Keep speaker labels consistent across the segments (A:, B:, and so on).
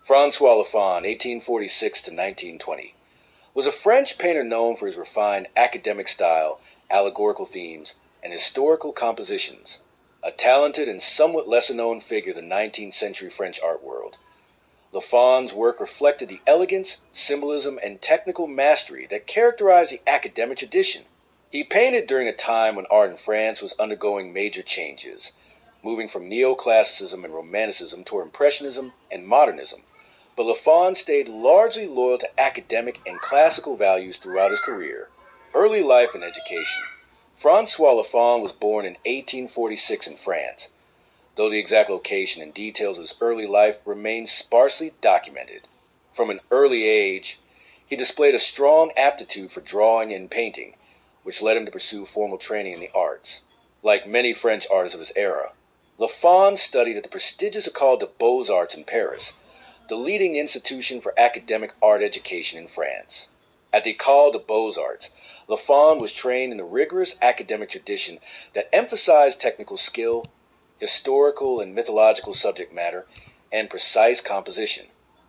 A: François Lafon, 1846 to 1920, was a French painter known for his refined academic style, allegorical themes, and historical compositions. A talented and somewhat lesser-known figure of the 19th century French art world. Lafon's work reflected the elegance, symbolism, and technical mastery that characterized the academic tradition. He painted during a time when art in France was undergoing major changes, moving from Neoclassicism and romanticism toward impressionism and modernism. But Lafon stayed largely loyal to academic and classical values throughout his career. Early life and education. François Lafon was born in 1846 in France, though the exact location and details of his early life remain sparsely documented. From an early age, he displayed a strong aptitude for drawing and painting, which led him to pursue formal training in the arts. Like many French artists of his era, Lafon studied at the prestigious École de Beaux-Arts in Paris, the leading institution for academic art education in France. At the École de Beaux-Arts, Lafon was trained in the rigorous academic tradition that emphasized technical skill, historical and mythological subject matter, and precise composition.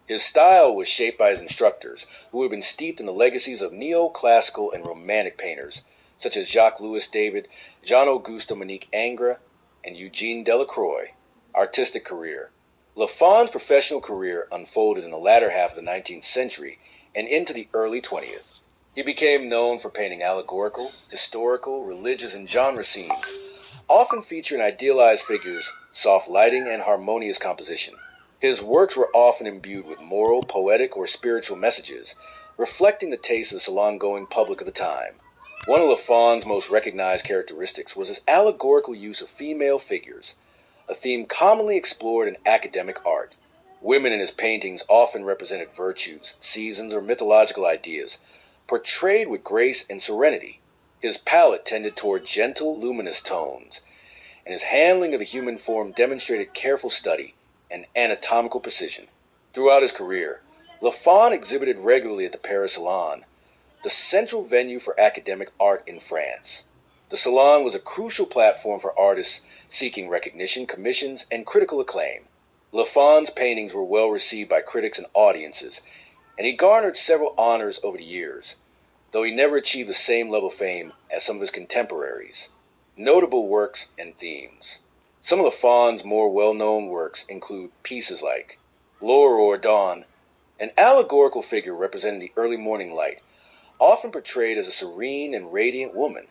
A: His style was shaped by his instructors, who had been steeped in the legacies of neoclassical and romantic painters, such as Jacques-Louis David, Jean-Auguste Dominique Ingres, and Eugene Delacroix. Artistic career. Lafon's professional career unfolded in the latter half of the 19th century and into the early 20th. He became known for painting allegorical, historical, religious, and genre scenes, often featuring idealized figures, soft lighting, and harmonious composition. His works were often imbued with moral, poetic, or spiritual messages, reflecting the taste of the salon-going public of the time. One of Lafon's most recognized characteristics was his allegorical use of female figures, a theme commonly explored in academic art. Women in his paintings often represented virtues, seasons, or mythological ideas, portrayed with grace and serenity. His palette tended toward gentle, luminous tones, and his handling of the human form demonstrated careful study and anatomical precision. Throughout his career, Lafon exhibited regularly at the Paris Salon, the central venue for academic art in France. The Salon was a crucial platform for artists seeking recognition, commissions, and critical acclaim. Lafon's paintings were well received by critics and audiences, and he garnered several honors over the years, though he never achieved the same level of fame as some of his contemporaries. Notable works and themes. Some of Lafon's more well-known works include pieces like L'Aurore Dawn, an allegorical figure representing the early morning light, often portrayed as a serene and radiant woman.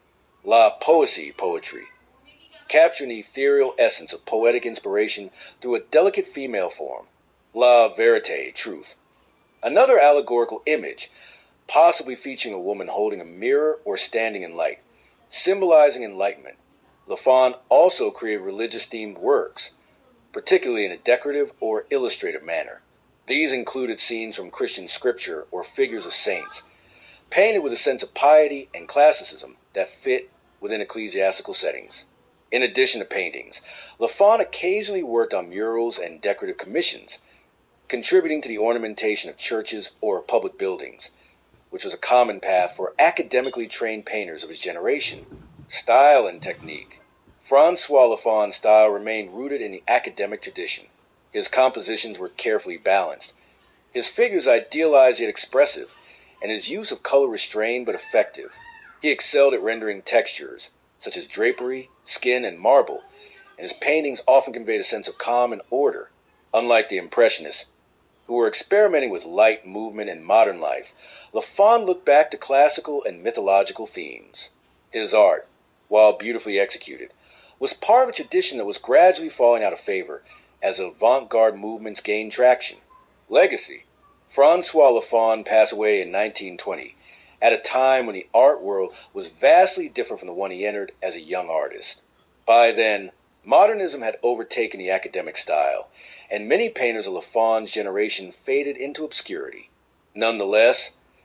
A: La Poésie, poetry, capturing the ethereal essence of poetic inspiration through a delicate female form. La Vérité, truth, another allegorical image, possibly featuring a woman holding a mirror or standing in light, symbolizing enlightenment. Lafon also created religious-themed works, particularly in a decorative or illustrative manner. These included scenes from Christian scripture or figures of saints, painted with a sense of piety and classicism that fit within ecclesiastical settings. In addition to paintings, Lafon occasionally worked on murals and decorative commissions, contributing to the ornamentation of churches or public buildings, which was a common path for academically trained painters of his generation. Style and technique. François Lafon's style remained rooted in the academic tradition. His compositions were carefully balanced, his figures idealized yet expressive, and his use of color restrained but effective. He excelled at rendering textures, such as drapery, skin, and marble, and his paintings often conveyed a sense of calm and order. Unlike the Impressionists, who were experimenting with light, movement, and modern life, Lafon looked back to classical and mythological themes. His art, while beautifully executed, was part of a tradition that was gradually falling out of favor as avant-garde movements gained traction. Legacy. François Lafon passed away in 1920, at a time when the art world was vastly different from the one he entered as a young artist. By then, modernism had overtaken the academic style, and many painters of Lafon's generation faded into obscurity. Nonetheless,